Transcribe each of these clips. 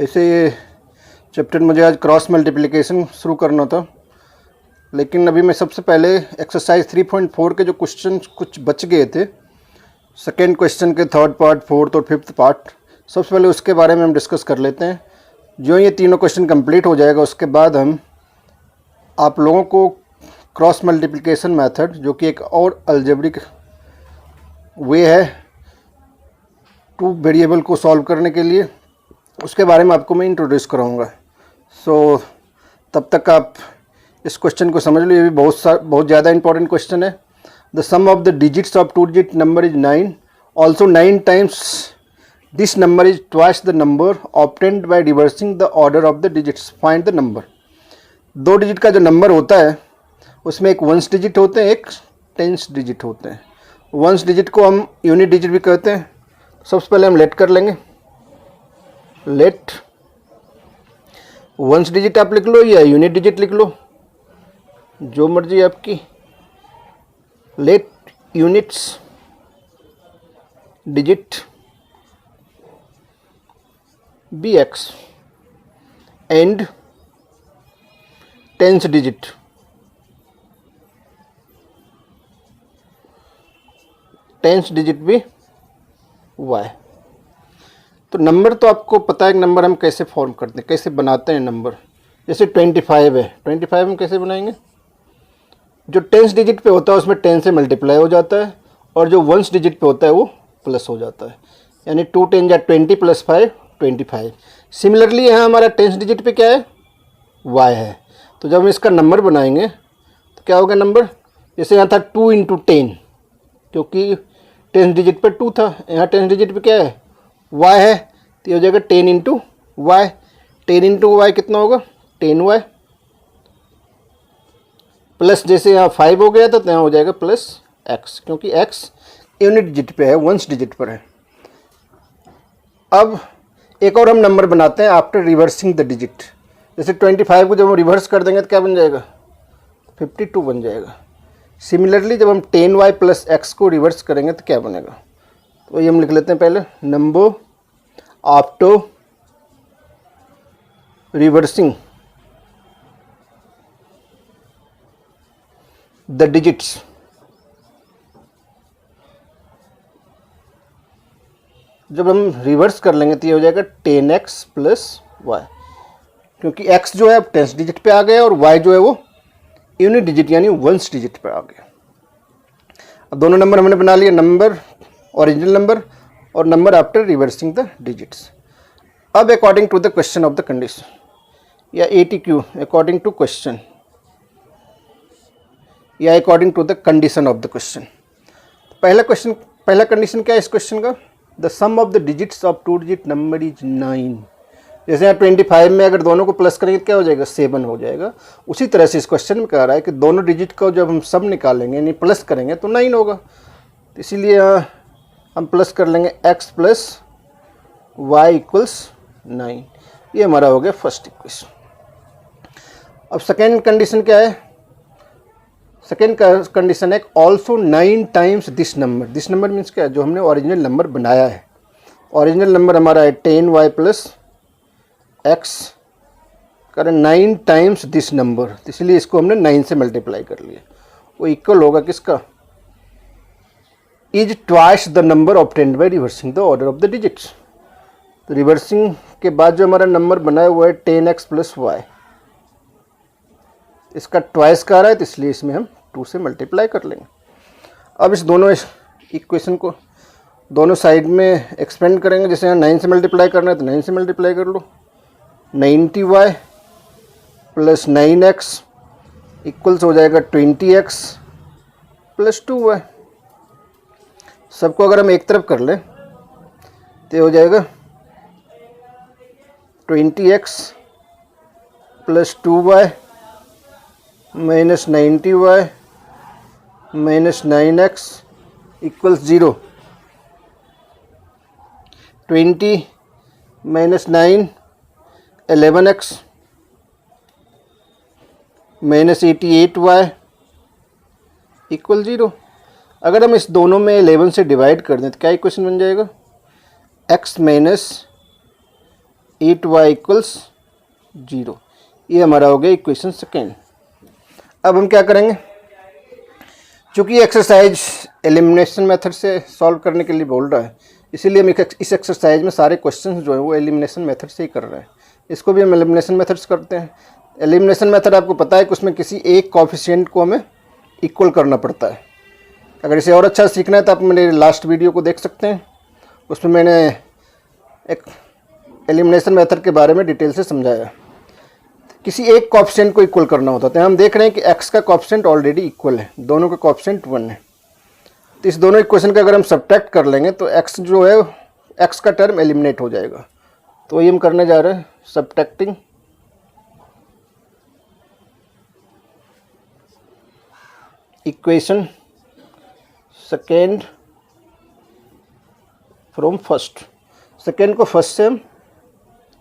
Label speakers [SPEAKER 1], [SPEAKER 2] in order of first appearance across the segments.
[SPEAKER 1] ऐसे ये चैप्टर मुझे आज क्रॉस मल्टीप्लिकेशन शुरू करना था, लेकिन अभी मैं सबसे पहले एक्सरसाइज 3.4 के जो क्वेश्चन कुछ बच गए थे, सेकेंड क्वेश्चन के थर्ड पार्ट, फोर्थ और फिफ्थ पार्ट, सबसे पहले उसके बारे में हम डिस्कस कर लेते हैं। जो ये तीनों क्वेश्चन कंप्लीट हो जाएगा उसके बाद हम आप लोगों को क्रॉस मल्टीप्लिकेशन मेथड, जो कि एक और अलजेब्रिक वे है टू वेरिएबल को सॉल्व करने के लिए, उसके बारे में आपको मैं इंट्रोड्यूस कराऊंगा। सो तब तक आप इस क्वेश्चन को समझ लो, ये भी बहुत ज़्यादा इंपॉर्टेंट क्वेश्चन है। The sum of the digits of 2 digit number is 9, also 9 times this number is twice the number obtained by reversing the order of the digits, find the number. 2 digit का जो number होता है उसमें एक ones digit होते हैं, एक tens digit होते हैं। वंस डिजिट को हम यूनिट डिजिट भी कहते हैं। सबसे पहले हम लेट कर लेंगे। लेट वंस डिजिट आप लिख लो या यूनिट डिजिट लिख लो, जो मर्जी आपकी। Let units digit be x and tens digit be y। तो नंबर तो आपको पता है कि नंबर हम कैसे फॉर्म करते हैं, कैसे बनाते हैं नंबर। जैसे 25 है, 25 हम कैसे बनाएंगे? जो टेंस डिजिट पे होता है उसमें 10 से मल्टीप्लाई हो जाता है, और जो वंस डिजिट पे होता है वो प्लस हो जाता है, यानी 2 10 या 20 + 5 25। सिमिलरली यहाँ हमारा टेंस डिजिट पे क्या है? y है। तो जब हम इसका नंबर बनाएंगे तो क्या होगा नंबर? जैसे यहाँ था 2 × 10, क्योंकि टेंस डिजिट पे 2 था, यहाँ टेंस डिजिट पे क्या है? y है, तो ये हो जाएगा 10 × y। 10 × y कितना होगा? 10y। प्लस जैसे यहाँ 5 हो गया था तो यहाँ हो जाएगा +x, क्योंकि x यूनिट डिजिट पे है, वंस डिजिट पर है। अब एक और हम नंबर बनाते हैं आफ्टर रिवर्सिंग द डिजिट। जैसे 25 को जब हम रिवर्स कर देंगे तो क्या बन जाएगा? 52 बन जाएगा। सिमिलरली जब हम 10y + x को रिवर्स करेंगे तो क्या बनेगा? तो ये हम लिख लेते हैं पहले, number after reversing the digits. जब हम रिवर्स कर लेंगे तो ये हो जाएगा 10x + y, क्योंकि x जो है अब टेंस डिजिट पे आ गया और y जो है वो यूनिट डिजिट यानी वंस डिजिट पे आ गया। अब दोनों नंबर हमने बना लिए, नंबर ओरिजिनल नंबर और number after reversing the digits. अब according to the question of the condition या ATQ, अकॉर्डिंग टू क्वेश्चन या according to the condition of the question. पहला कंडीशन क्या है इस क्वेश्चन का? The sum of the digits of 2 digit number is 9। जैसे यहाँ 25 में अगर दोनों को प्लस करेंगे तो क्या हो जाएगा? 7 हो जाएगा। उसी तरह से इस क्वेश्चन में कह रहा है कि दोनों डिजिट को जब हम सब निकालेंगे यानी प्लस करेंगे तो 9 होगा। तो इसीलिए हम प्लस कर लेंगे x + y = 9। ये हमारा हो गया फर्स्ट इक्वेशन। अब सेकेंड कंडीशन क्या है? सेकेंड कंडीशन है also 9 times this number. This number means क्या है? जो हमने ओरिजिनल नंबर बनाया है। ओरिजिनल नंबर हमारा है 10y + x करें 9 टाइम्स दिस नंबर, इसलिए इसको हमने 9 से मल्टीप्लाई कर लिया। वो इक्वल होगा किसका? Is twice the number obtained by reversing the order of the digits. तो रिवर्सिंग के बाद जो हमारा नंबर बना हुआ है 10x + y, इसका ट्वाइस का आ रहा है, तो इसलिए इसमें हम 2 से मल्टीप्लाई कर लेंगे। अब इस दोनों इक्वेशन को दोनों साइड में एक्सपेंड करेंगे। जैसे यहाँ 9 से मल्टीप्लाई करना है तो 9 से मल्टीप्लाई कर लो। 90y + 9x इक्वल्स हो जाएगा 20x + 2y। सबको अगर हम एक तरफ कर लें तो हो जाएगा 20x + 2y - 90y - 9x = 0। 20 - 9 11x - 88y = 0। अगर हम इस दोनों में 11 से डिवाइड कर दें तो क्या इक्वेशन बन जाएगा? x - 8y equals 0। ये हमारा हो गया इक्वेशन सेकेंड। अब हम क्या करेंगे, चूँकि एक्सरसाइज एलिमिनेशन मेथड से सॉल्व करने के लिए बोल रहा है, इसीलिए हम इस एक्सरसाइज में सारे क्वेश्चंस जो है वो एलिमिनेशन मेथड से ही कर रहे हैं। इसको भी हम एलिमिनेशन मेथड से करते हैं। एलिमिनेशन मेथड आपको पता है कि उसमें किसी एक कोएफिशिएंट को हमें इक्वल करना पड़ता है। अगर इसे और अच्छा सीखना है तो आप मेरे लास्ट वीडियो को देख सकते हैं, उसमें मैंने एक एलिमिनेशन मेथड के बारे में डिटेल से समझाया। किसी एक कोएफिशिएंट को इक्वल करना होता है। तो हम देख रहे हैं कि x का कोएफिशिएंट ऑलरेडी इक्वल है, दोनों का कोएफिशिएंट 1 है। तो इस दोनों इक्वेशन का अगर हम सब्ट्रैक्ट कर लेंगे तो x जो है x का टर्म एलिमिनेट हो जाएगा। तो वही हम करने जा रहे हैं, subtracting equation second from first. Second को फर्स्ट से हम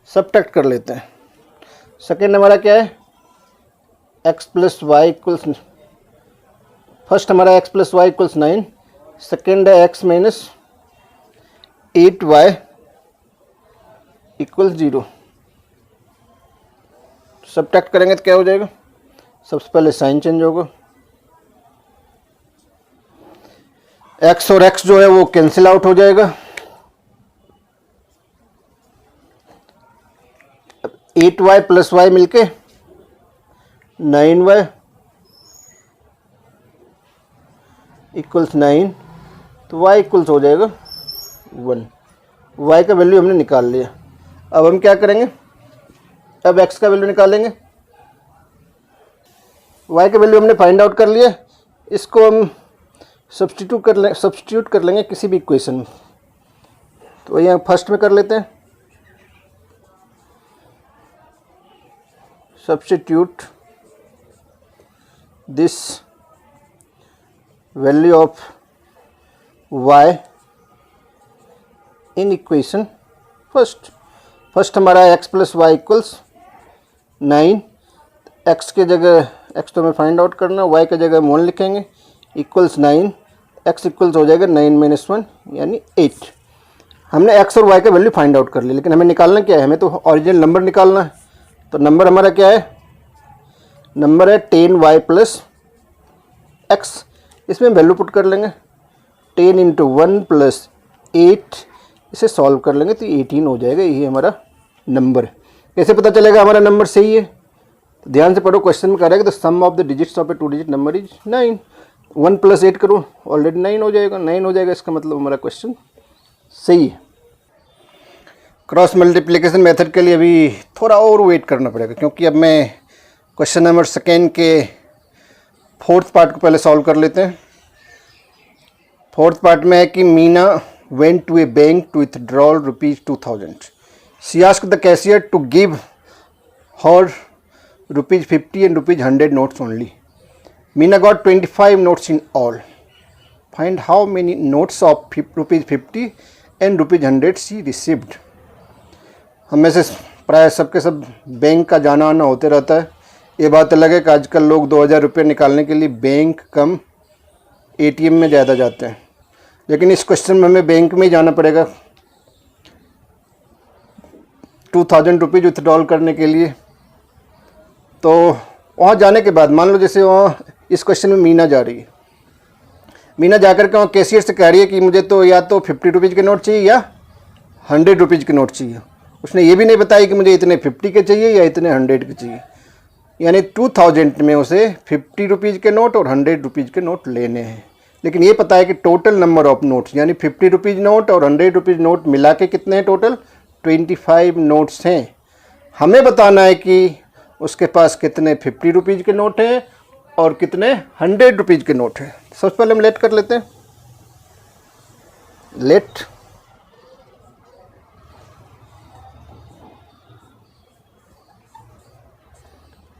[SPEAKER 1] सब्ट्रैक्ट कर लेते हैं। सेकेंड हमारा क्या है, x plus y equals, first हमारा x plus y equals 9, second है x minus 8y equals 0। Subtract करेंगे तो क्या हो जाएगा, सबसे पहले साइन चेंज होगा, x और x जो है वो कैंसिल आउट हो जाएगा। 8y प्लस वाई मिलके 9y इक्वल्स 9, तो y इक्वल्स हो जाएगा 1। y का वैल्यू हमने निकाल लिया। अब हम क्या करेंगे, अब x का वैल्यू निकालेंगे। y का वैल्यू हमने फाइंड आउट कर लिया, इसको हम सब्स्टिट्यूट कर लेंगे किसी भी इक्वेशन में। तो यहाँ फर्स्ट में कर लेते हैं, substitute this value of y in equation first हमारा x plus y equals 9, x के जगह x तो हमें फाइंड आउट करना, y के जगह हम 1 लिखेंगे, इक्वल्स 9, x इक्वल्स हो जाएगा 9 माइनस 1 यानी 8। हमने x और y का वैल्यू फाइंड आउट कर लिया, लेकिन हमें निकालना क्या है, हमें तो ओरिजिनल नंबर निकालना है। तो नंबर हमारा क्या है, नंबर है 10y प्लस x। इसमें वैल्यू पुट कर लेंगे, 10 इंटू 1 प्लस 8, इसे सॉल्व कर लेंगे तो 18 हो जाएगा। यही हमारा नंबर है। कैसे पता चलेगा हमारा नंबर सही है, तो ध्यान से पढ़ो, क्वेश्चन में कह रहा है कि the sum of the digits of a 2 digit number is 9। 1 plus 8 करो, ऑलरेडी 9 हो जाएगा, 9 हो जाएगा, इसका मतलब हमारा क्वेश्चन सही है। क्रॉस मल्टीप्लिकेशन मेथड के लिए अभी थोड़ा और वेट करना पड़ेगा, क्योंकि अब मैं क्वेश्चन नंबर सेकेंड के फोर्थ पार्ट को पहले सॉल्व कर लेते हैं। फोर्थ पार्ट में है कि Meena went to a bank to withdrawal ₹2000। She asked the cashier to give her ₹50 and ₹100 notes only. Meena got 25 notes in all. Find how many notes of ₹50 and ₹100 she received. हम में से प्राय सबके सब bank का जाना आना होते रहता है। ये बात अलग है कि आजकल लोग 2000 रुपये निकालने के लिए बैंक कम ATM में ज़्यादा जाते हैं, लेकिन इस क्वेश्चन में हमें बैंक में ही जाना पड़ेगा 2000 रुपीज़ विथड्रॉल करने के लिए। तो वहाँ जाने के बाद मान लो जैसे वहाँ इस क्वेश्चन में मीना जा रही है, मीना जाकर के वहाँ कैशियर से कह रही है कि मुझे तो या तो 50 रुपीज़ के नोट चाहिए या 100 रुपीज़ के नोट चाहिए। उसने ये भी नहीं बताया कि मुझे इतने 50 के चाहिए या इतने 100 के चाहिए, यानी 2000 में उसे 50 रुपीज़ के नोट और 100 रुपीज़ के नोट लेने हैं। लेकिन ये पता है कि टोटल नंबर ऑफ नोट्स यानी 50 रुपीज़ नोट और 100 रुपीज़ नोट मिला के कितने हैं, टोटल 25 नोट्स हैं। हमें बताना है कि उसके पास कितने 50 रुपीज़ के नोट हैं और कितने 100 रुपीज़ के नोट हैं। सबसे पहले हम लेट कर लेते हैं,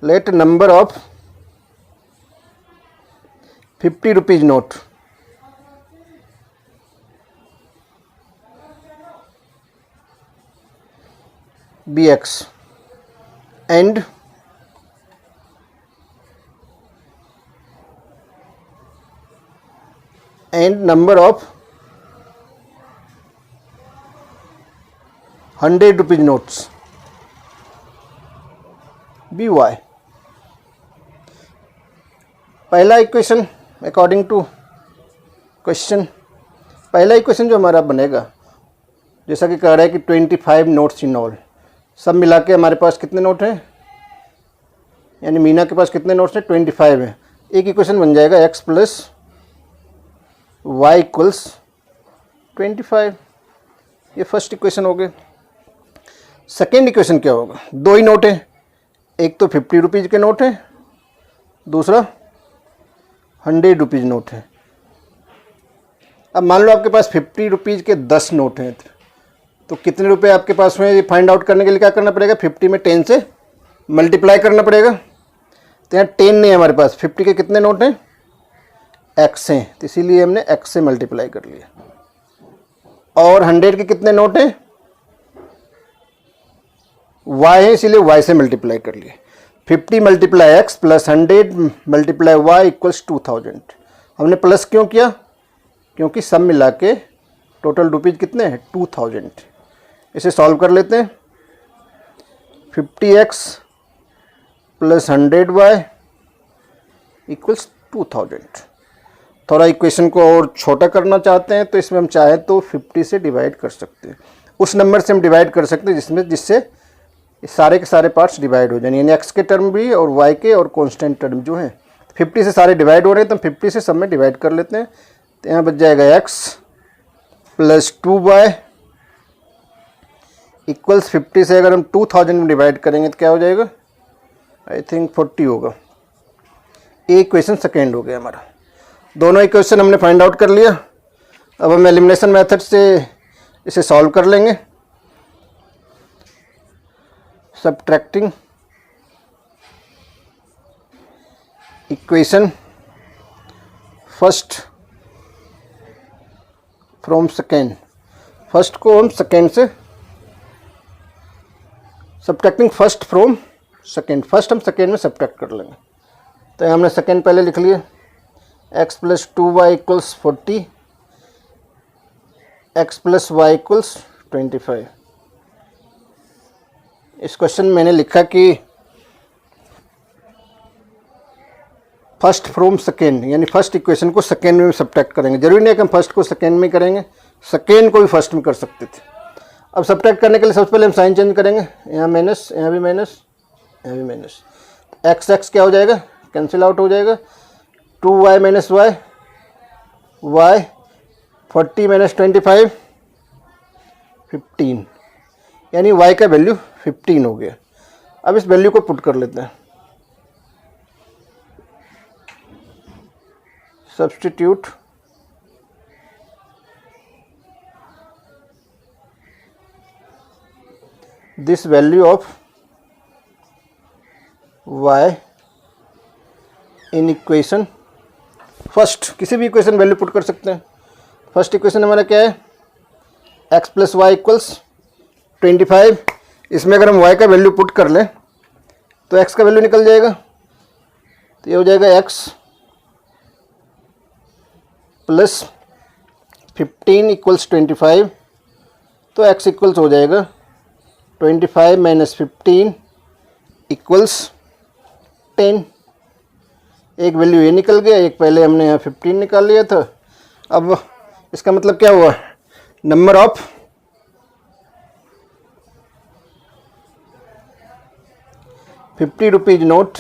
[SPEAKER 1] let number of 50 rupees note BX and number of 100 rupees notes. Be y. पहला इक्वेशन अकॉर्डिंग टू क्वेश्चन, पहला इक्वेशन जो हमारा बनेगा, जैसा कि कह रहा है कि 25 नोट्स इन ऑल, सब मिला के हमारे पास कितने नोट हैं, यानी मीना के पास कितने नोट्स हैं, 25 है। एक इक्वेशन बन जाएगा x प्लस वाई इक्वल्स 25, ये फर्स्ट इक्वेशन हो गया। सेकेंड इक्वेशन क्या होगा, दो ही नोट हैं, एक तो 50 रुपीज़ के नोट है, दूसरा 100 रुपीज़ नोट है। अब मान लो आपके पास 50 रुपीज़ के 10 नोट हैं, तो कितने रुपए आपके पास हुए, ये फाइंड आउट करने के लिए क्या करना पड़ेगा, 50 में 10 से मल्टीप्लाई करना पड़ेगा। तो यहाँ 10 नहीं है हमारे पास, 50 के कितने नोट हैं, x हैं, तो इसीलिए हमने x से मल्टीप्लाई कर लिया। और 100 के कितने नोट हैं, y है, इसीलिए y से मल्टीप्लाई कर लिए। 50 multiply x plus 100 multiply y equals 2000। हमने प्लस क्यों किया, क्योंकि सब मिला के टोटल रुपीज़ कितने हैं, 2000। इसे सॉल्व कर लेते हैं। 50x plus 100y equals 2000। थोड़ा इक्वेशन को और छोटा करना चाहते हैं तो इसमें हम चाहे तो 50 से डिवाइड कर सकते हैं, उस नंबर से हम डिवाइड कर सकते हैं जिससे सारे के सारे पार्ट्स डिवाइड हो जाए, यानी x के टर्म भी और y के और कांस्टेंट टर्म जो हैं। 50 से सारे डिवाइड हो रहे हैं तो हम 50 से सब में डिवाइड कर लेते हैं। तो यहाँ बच जाएगा x प्लस 2y इक्वल्स 50 से अगर हम 2000 में डिवाइड करेंगे तो क्या हो जाएगा, आई थिंक 40 होगा। ये इक्वेशन सेकेंड हो गया हमारा। दोनों इक्वेशन हमने फाइंड आउट कर लिया। अब हम एलिमिनेशन मेथड से इसे सॉल्व कर लेंगे। Subtracting equation first from second, first को हम सेकेंड से, subtracting first from second, first हम सेकेंड में सब्ट्रैक्ट कर लेंगे। तो यहाँ हमने सेकेंड पहले लिख लिया, x plus 2y equals 40, x plus y equals 25। इस क्वेश्चन में मैंने लिखा कि फर्स्ट फ्रॉम सेकेंड, यानी फर्स्ट इक्वेशन को सेकेंड में सब्ट्रैक्ट करेंगे। जरूरी नहीं है कि हम फर्स्ट को सेकेंड में करेंगे, सेकेंड को भी फर्स्ट में कर सकते थे। अब सब्ट्रैक्ट करने के लिए सबसे पहले हम साइन चेंज करेंगे, यहाँ माइनस, यहाँ भी माइनस, यहाँ भी माइनस। एक्स एक्स क्या हो जाएगा, कैंसिल आउट हो जाएगा। 2y minus Y, Y 40 minus 25 15, यानी y का वैल्यू 15 हो गया। अब इस वैल्यू को पुट कर लेते हैं, substitute this value of y in equation first, किसी भी इक्वेशन वैल्यू पुट कर सकते हैं। फर्स्ट इक्वेशन हमारा क्या है, x प्लस वाई इक्वल्स 25। इसमें अगर हम y का वैल्यू पुट कर लें तो x का वैल्यू निकल जाएगा, तो ये हो जाएगा x प्लस 15 इक्वल्स 25। तो x इक्वल्स हो जाएगा 25 माइनस 15 इक्वल्स 10। एक वैल्यू ये निकल गया, एक पहले हमने यहाँ 15 निकाल लिया था। अब इसका मतलब क्या हुआ, नंबर ऑफ ₹50 नोट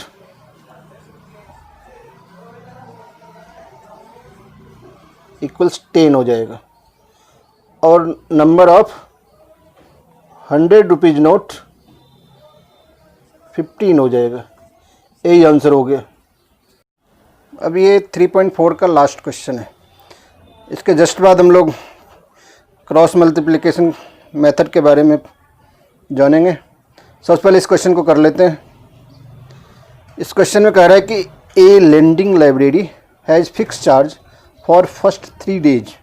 [SPEAKER 1] इक्वल्स 10 हो जाएगा, और नंबर ऑफ ₹100 नोट 15 हो जाएगा। यही आंसर हो गया। अब ये 3.4 का लास्ट क्वेश्चन है। इसके जस्ट बाद हम लोग क्रॉस मल्टीप्लिकेशन मेथड के बारे में जानेंगे। सबसे पहले इस क्वेश्चन को कर लेते हैं। इस क्वेश्चन में कह रहा है कि a lending library has fix charge for first 3 days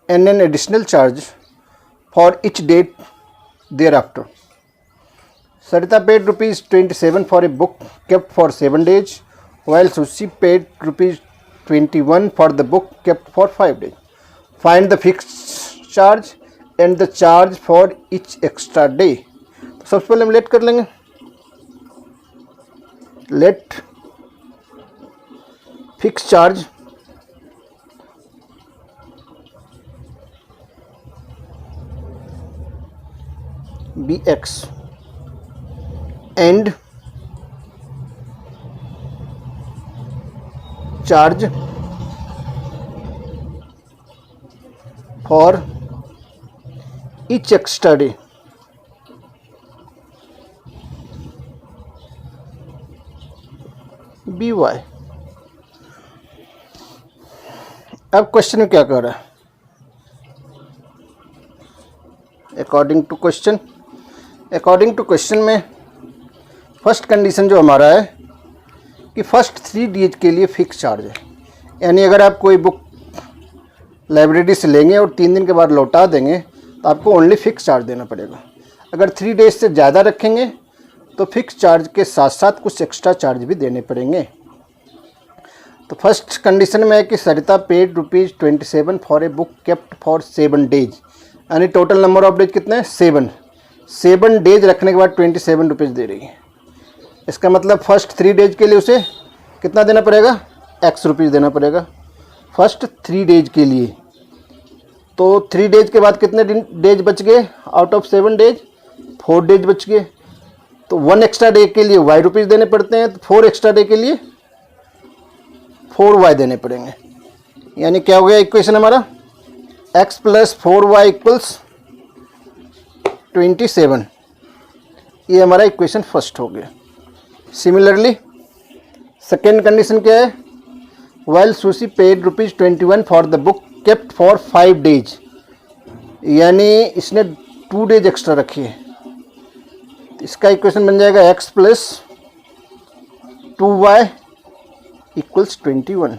[SPEAKER 1] and an additional charge for each date thereafter. Sarita paid ₹27 for a book kept for 7 days, while Sushi paid ₹21 for the book kept for 5 days. Find the fixed charge and the charge for each extra day. तो सबसे पहले हम let कर लेंगे। Let fix charge be x and charge for each extra day be y. अब question में क्या कह रहा है? अकॉर्डिंग टू क्वेश्चन में फर्स्ट कंडीशन जो हमारा है कि फर्स्ट 3 डेज के लिए फिक्स चार्ज है, यानी अगर आप कोई बुक लाइब्रेरी से लेंगे और 3 दिन के बाद लौटा देंगे तो आपको ओनली फिक्स चार्ज देना पड़ेगा। अगर 3 डेज से ज़्यादा रखेंगे तो फिक्स चार्ज के साथ साथ कुछ एक्स्ट्रा चार्ज भी देने पड़ेंगे। तो फर्स्ट कंडीशन में है कि Sarita paid ₹27 for a book kept for 7 days, यानी टोटल नंबर ऑफ डेज कितने हैं? 7 डेज रखने के बाद ₹27 दे रही है। इसका मतलब फर्स्ट 3 डेज के लिए उसे कितना देना पड़ेगा? X रुपीज़ देना पड़ेगा फर्स्ट 3 डेज के लिए। तो 3 डेज के बाद कितने डेज बच गए? आउट ऑफ 7 डेज 4 डेज बच गए। तो 1 एक्स्ट्रा डे के लिए Y रुपीज़ देने पड़ते हैं, तो 4 एक्स्ट्रा डे के लिए 4Y देने पड़ेंगे। यानी क्या हो गया इक्वेशन हमारा? X + 4Y = 27। ये हमारा इक्वेशन फर्स्ट हो गया। सिमिलरली सेकेंड कंडीशन क्या है? While sushi paid ₹21 for the book kept for 5 days, यानी इसने 2 डेज एक्स्ट्रा रखी है। इसका इक्वेशन बन जाएगा X + 2Y = 21।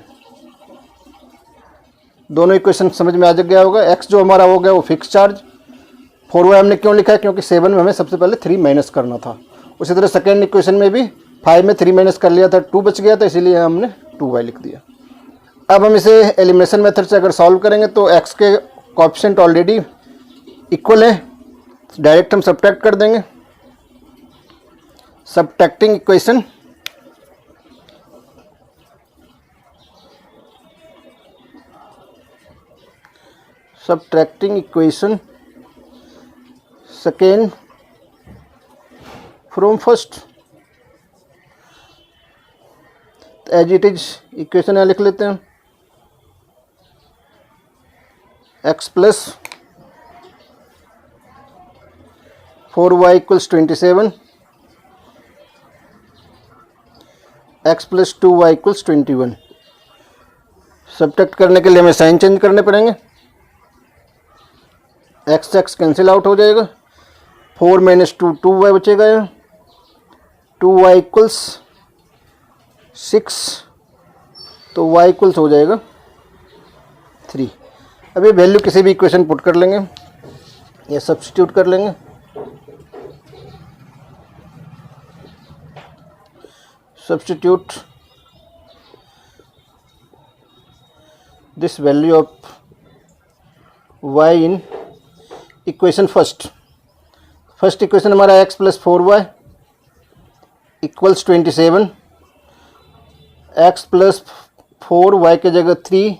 [SPEAKER 1] दोनों इक्वेशन समझ में आ गया होगा। X जो हमारा हो गया वो फिक्स चार्ज, 4Y हमने क्यों लिखा है? क्योंकि 7 में हमें सबसे पहले 3 माइनस करना था। उसी तरह सेकेंड इक्वेशन में भी 5 में 3 माइनस कर लिया था, 2 बच गया था, इसीलिए हमने 2Y लिख दिया। अब हम इसे एलिमिनेशन मेथड से अगर सॉल्व करेंगे तो x के कोएफिशिएंट ऑलरेडी इक्वल है, डायरेक्ट हम सब्ट्रैक्ट कर देंगे। Subtracting equation second from first, as it is equation यहाँ लिख लेते हैं। X + 4Y = 27, X + 2Y = 21। Subtract करने के लिए हमें साइन चेंज करने पड़ेंगे। X कैंसिल आउट हो जाएगा, 4 - 2 2Y बचेगा, 2Y = 6, तो Y = हो जाएगा 3। अब ये वैल्यू किसी भी इक्वेशन पुट कर लेंगे या सब्स्टिट्यूट कर लेंगे। Substitute this value of Y in equation first equation हमारा X + 4Y = 27, X + 4Y की जगह 3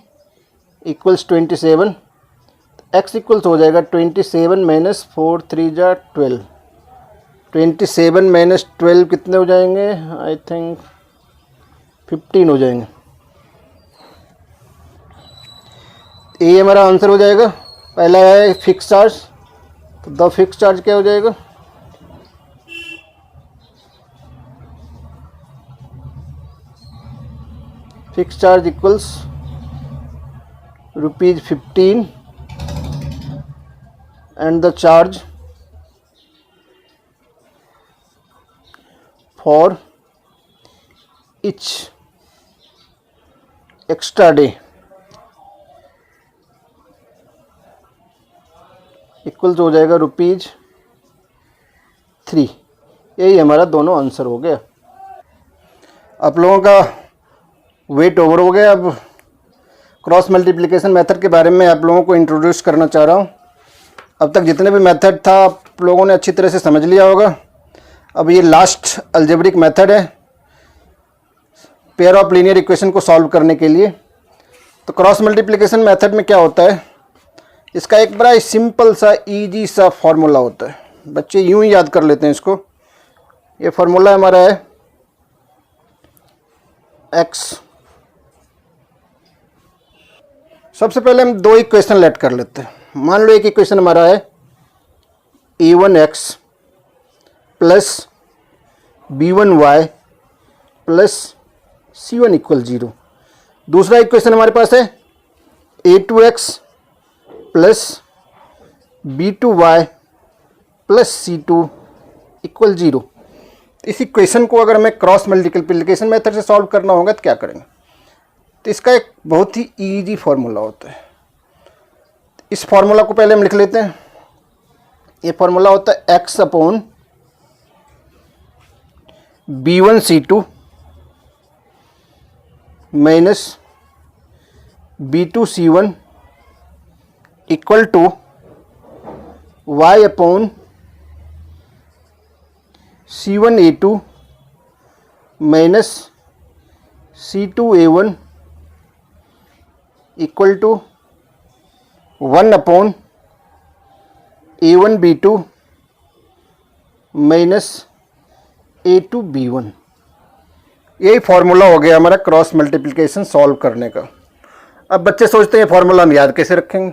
[SPEAKER 1] = 27, X इक्वल्स हो जाएगा 27 - 4 3 = 12। 27 - 12 कितने हो जाएंगे? आई थिंक 15 हो जाएंगे। ये हमारा आंसर हो जाएगा। पहला है फिक्स चार्ज, तो द फिक्स चार्ज क्या हो जाएगा? Fix charge equals ₹15 and the charge for each extra day equals हो जाएगा ₹3। यही हमारा दोनों आंसर हो गया। आप लोगों का वेट ओवर हो गया। अब क्रॉस मल्टीप्लिकेशन मेथड के बारे में आप लोगों को इंट्रोड्यूस करना चाह रहा हूँ। अब तक जितने भी मेथड था आप लोगों ने अच्छी तरह से समझ लिया होगा। अब ये लास्ट अलजेब्रिक मेथड है पेयर ऑफ लीनियर इक्वेशन को सॉल्व करने के लिए। तो क्रॉस मल्टीप्लिकेशन मेथड में क्या होता है, इसका एक बड़ा सिंपल सा इजी सा फॉर्मूला होता है, बच्चे यूं ही याद कर लेते हैं इसको। ये फॉर्मूला हमारा है x। सबसे पहले हम दो इक्वेशन लेट कर लेते हैं। मान लो एक इक्वेशन हमारा है a1x plus b1y plus c1 equal 0। दूसरा इक्वेशन हमारे पास है a2x plus b2y plus c2 equal 0। इस इक्वेशन को अगर हमें क्रॉस मल्टीप्लिकेशन मेथड से सॉल्व करना होगा तो क्या करेंगे, तो इसका एक बहुत ही इजी फॉर्मूला होता है। इस फॉर्मूला को पहले हम लिख लेते हैं। ये फॉर्मूला होता है x upon b1c2 minus b2c1 equal to y upon c1a2 minus c2a1 equal to 1 upon a1b2 minus a2b1। यही फॉर्मूला हो गया हमारा क्रॉस मल्टीप्लिकेशन सॉल्व करने का। अब बच्चे सोचते हैं फॉर्मूला हम याद कैसे रखेंगे,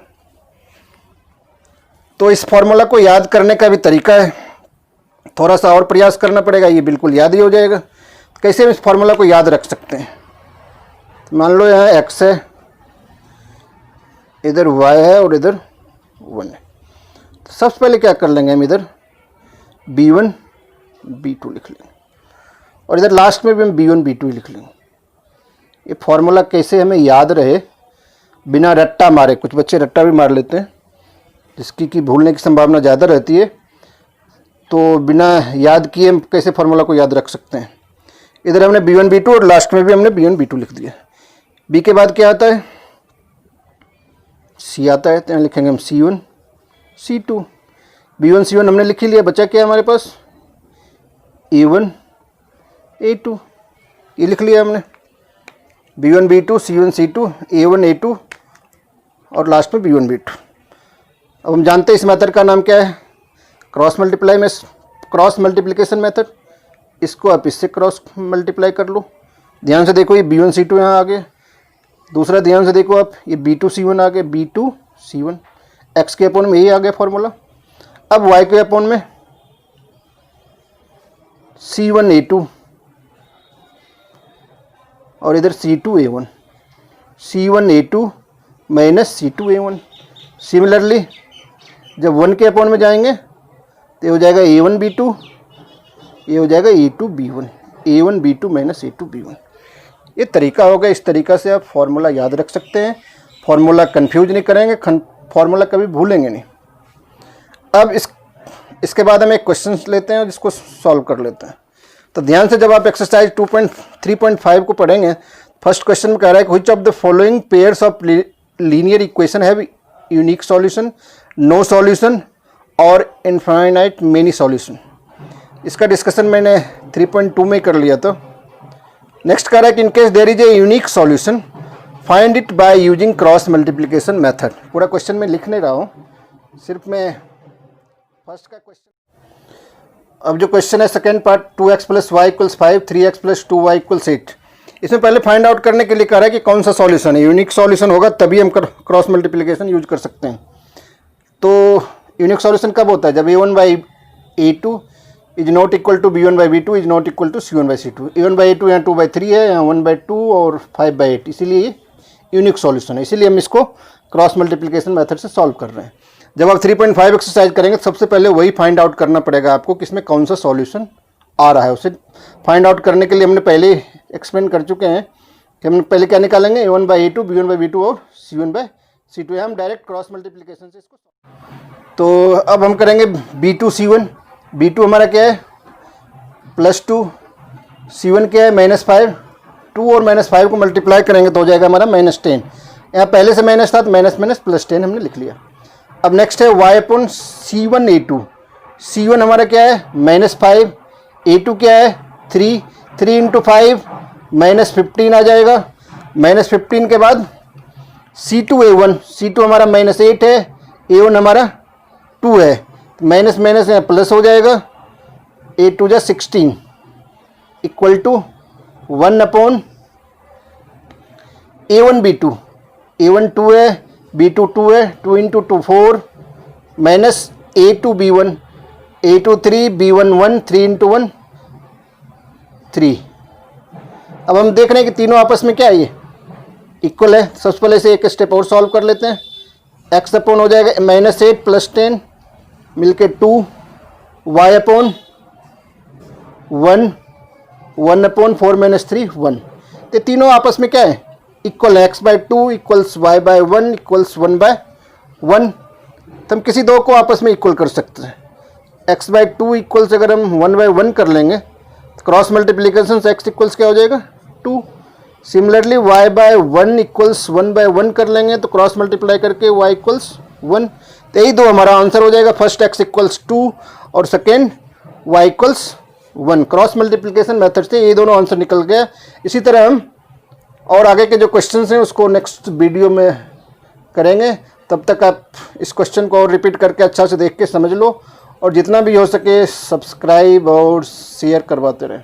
[SPEAKER 1] तो इस फॉर्मूला को याद करने का भी तरीका है, थोड़ा सा और प्रयास करना पड़ेगा, ये बिल्कुल याद ही हो जाएगा। कैसे हम इस फॉर्मूला को याद रख सकते हैं, मान लो यहाँ x है, इधर y है और इधर 1 है। तो सबसे पहले क्या कर लेंगे, हम इधर b1 b2 लिख लेंगे और इधर लास्ट में भी हम b1 b2 लिख लेंगे। ये फॉर्मूला कैसे हमें याद रहे बिना रट्टा मारे, कुछ बच्चे रट्टा भी मार लेते हैं जिसकी कि भूलने की संभावना ज़्यादा रहती है, तो बिना याद किए हम कैसे फार्मूला को याद रख सकते हैं। इधर हमने b1 b2 और लास्ट में भी हमने b1 b2 लिख दिया। b के बाद क्या आता है, c आता है, तो यहाँ लिखेंगे हम c1 c2। b1 c1 हमने लिख ही लिया, बचा क्या हमारे पास a1 a2, ये लिख लिया हमने b1 b2 c1 c2 a1 a2 और लास्ट में b1 b2। अब हम जानते हैं इस मेथड का नाम क्या है, क्रॉस मल्टीप्लिकेशन मेथड। इसको आप इससे क्रॉस मल्टीप्लाई कर लो। ध्यान से देखो, ये b1 c2 यहाँ आ गया। दूसरा ध्यान से देखो आप, ये b2 c1 आ गया, b2 c1। x के अपॉन में यही आ गया फॉर्मूला। अब y के अपॉन में c1 a2 और इधर c2 a1, c1 a2 minus c2 a1। Similarly जब 1 के अपॉन में जाएंगे तो ये हो जाएगा a1 b2, ये हो जाएगा a2 b1, a1 b2 minus a2 b1। ये तरीका होगा, इस तरीका से आप फॉर्मूला याद रख सकते हैं। फॉर्मूला कंफ्यूज नहीं करेंगे, फॉर्मूला कभी भूलेंगे नहीं। अब इसके बाद हम एक क्वेश्चन लेते हैं जिसको सॉल्व कर लेते हैं। तो ध्यान से जब आप एक्सरसाइज 3.5 को पढ़ेंगे, फर्स्ट क्वेश्चन में कह रहा है कि which of the following pairs of linear equation have unique solution, no solution और इनफाइनाइट मेनी सॉल्यूशन। इसका डिस्कशन मैंने 3.2 में कर लिया। तो नेक्स्ट कह रहा है कि in case there is a unique solution find it by using cross multiplication method. पूरा क्वेश्चन मैं लिख नहीं रहा हूँ, सिर्फ मैं फर्स्ट का क्वेश्चन। अब जो क्वेश्चन है second part, 2x plus y equals 5, 3x plus 2y equals 8। इसमें पहले फाइंड आउट करने के लिए कह रहा है कि कौन सा सॉल्यूशन है। यूनिक सॉल्यूशन होगा तभी हम क्रॉस मल्टीप्लिकेशन यूज कर सकते हैं। तो यूनिक सॉल्यूशन कब होता है, जब a1 by a2 is not equal to b1 by b2 is not equal to c1 by c2। a1 by a2 यहाँ 2/3 है, यहाँ 1/2 और 5/8, इसीलिए ये यूनिक सॉल्यूशन है। इसीलिए हम इसको क्रॉस मल्टीप्लिकेशन मेथड से सॉल्व कर रहे हैं। जब आप 3.5 एक्सरसाइज करेंगे तो सबसे पहले वही फाइंड आउट करना पड़ेगा आपको कि इसमें कौन सा सॉल्यूशन आ रहा है। उसे फाइंड आउट करने के लिए हमने पहले एक्सप्लेन कर चुके हैं कि हम पहले क्या निकालेंगे, a1 by a2, b1 by b2 और c1 बाई c2। हम डायरेक्ट क्रॉस मल्टीप्लिकेशन से इसको। तो अब हम करेंगे b2 c1। b2 हमारा क्या है +2, c1 क्या है -5। 2 और -5 को मल्टीप्लाई करेंगे तो हो जाएगा हमारा -10। यहाँ पहले से माइनस था तो माइनस माइनस +10 हमने लिख लिया। अब नेक्स्ट है y upon c1 a2। c1 हमारा क्या है -5, a2 क्या है 3 इंटू 5 -15 आ जाएगा। -15 के बाद C2A1, C2 हमारा -8 है, A1 हमारा 2 है, माइनस माइनस यहाँ प्लस हो जाएगा, A2 जा 16 equal to 1 upon A1 B2, A1 2 है, B2 2 है, 2 into 2 4 minus A2 B1, A2 3, B1 1, 3 into 1 3। अब हम देख रहे हैं कि तीनों आपस में क्या है, ये इक्वल है। सबसे पहले से एक स्टेप और सॉल्व कर लेते हैं। x अपॉन हो जाएगा -8 + 10 मिलके 2, y अपॉन 1, 1 अपॉन 4 - 3 1। तो तीनों आपस में क्या है, इक्वल है। x/2 equals y/1 equals 1/1। तो हम किसी दो को आपस में इक्वल कर सकते हैं। x/2 इक्वल्स अगर हम 1/1 कर लेंगे तो क्रॉस मल्टीप्लिकेशन से x इक्वल्स क्या हो जाएगा 2। सिमिलरली y/1 इक्वल्स 1/1 कर लेंगे तो क्रॉस मल्टीप्लाई करके y इक्वल्स 1। तो यही दो हमारा आंसर हो जाएगा। फर्स्ट x इक्वल्स 2 और second y equals 1। Cross multiplication method से ये दोनों आंसर निकल गया। इसी तरह हम और आगे के जो क्वेश्चंस हैं उसको नेक्स्ट वीडियो में करेंगे। तब तक आप इस क्वेश्चन को और रिपीट करके अच्छा से देख के समझ लो और जितना भी हो सके सब्सक्राइब और शेयर करवाते रहें।